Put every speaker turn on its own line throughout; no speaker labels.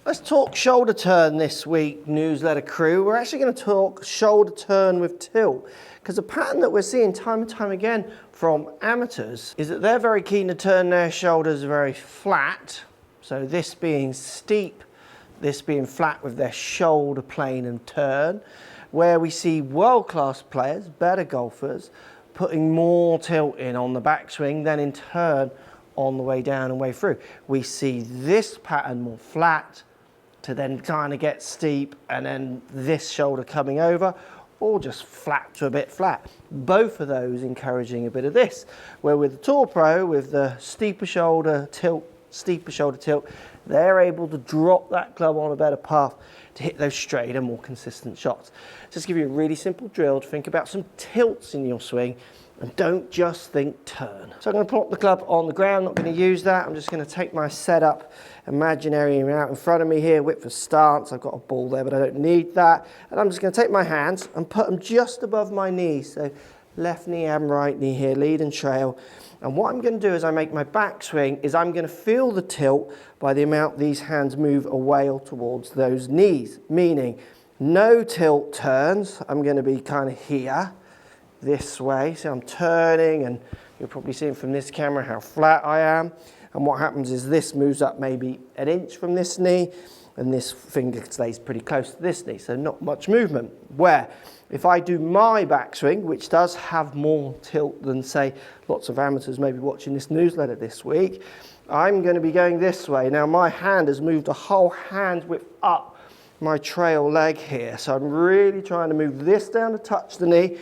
Let's talk shoulder turn this week, newsletter crew. We're actually going to talk shoulder turn with tilt, because a pattern that we're seeing time and time again from amateurs is that they're very keen to turn their shoulders very flat. So this being steep, this being flat with their shoulder plane and turn, where we see world-class players, better golfers, putting more tilt in on the backswing than in turn on the way down and way through. We see this pattern more flat to then kind of get steep, and then this shoulder coming over, or just flat to a bit flat. Both of those encouraging a bit of this, where with the Tour Pro, with the steeper shoulder tilt, they're able to drop that club on a better path to hit those straighter, more consistent shots. Just give you a really simple drill to think about some tilts in your swing, and don't just think turn. So I'm going to plop the club on the ground, not going to use that. I'm just going to take my setup imaginary out in front of me here, width of stance. I've got a ball there, but I don't need that. And I'm just going to take my hands and put them just above my knees. So left knee and right knee here, lead and trail. And what I'm going to do as I make my backswing is I'm going to feel the tilt by the amount these hands move away or towards those knees, meaning no tilt turns. I'm going to be kind of here, this way. So I'm turning, and you're probably seeing from this camera how flat I am. And what happens is this moves up maybe an inch from this knee, and this finger stays pretty close to this knee, so not much movement. Where if I do my backswing, which does have more tilt than, say, lots of amateurs maybe watching this newsletter this week, I'm going to be going this way. Now my hand has moved a whole hand width up my trail leg here, so I'm really trying to move this down to touch the knee,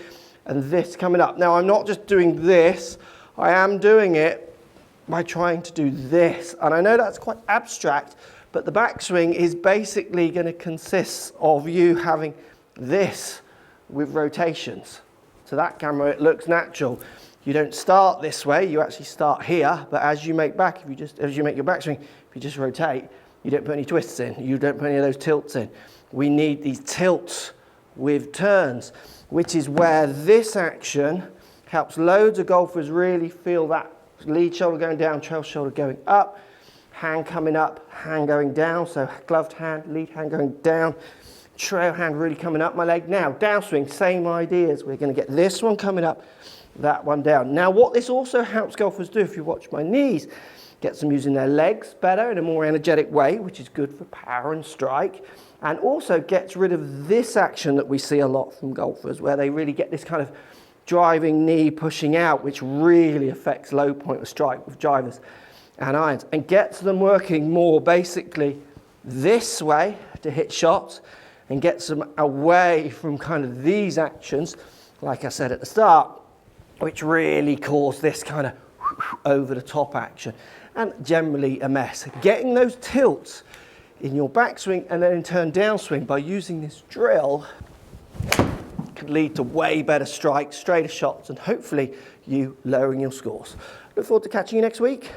and this coming up. Now I'm not just doing this, I am doing it by trying to do this. And I know that's quite abstract, but the backswing is basically going to consist of you having this with rotations. To that camera it looks natural. You don't start this way, you actually start here, but as you make back, as you make your backswing, if you just rotate, you don't put any twists in, you don't put any of those tilts in. We need these tilts with turns, which is where this action helps loads of golfers really feel that lead shoulder going down, trail shoulder going up, hand coming up, hand going down. So gloved hand, lead hand going down, trail hand really coming up my leg. Now downswing, same ideas. We're going to get this one coming up, that one down. Now what this also helps golfers do, if you watch my knees, gets them using their legs better in a more energetic way, which is good for power and strike. And also gets rid of this action that we see a lot from golfers, where they really get this kind of driving knee pushing out, which really affects low point of strike with drivers and irons, and gets them working more basically this way to hit shots, and gets them away from kind of these actions, like I said at the start, which really cause this kind of over the top action, and generally a mess. Getting those tilts in your backswing and then in turn downswing by using this drill could lead to way better strikes, straighter shots, and hopefully you lowering your scores. Look forward to catching you next week.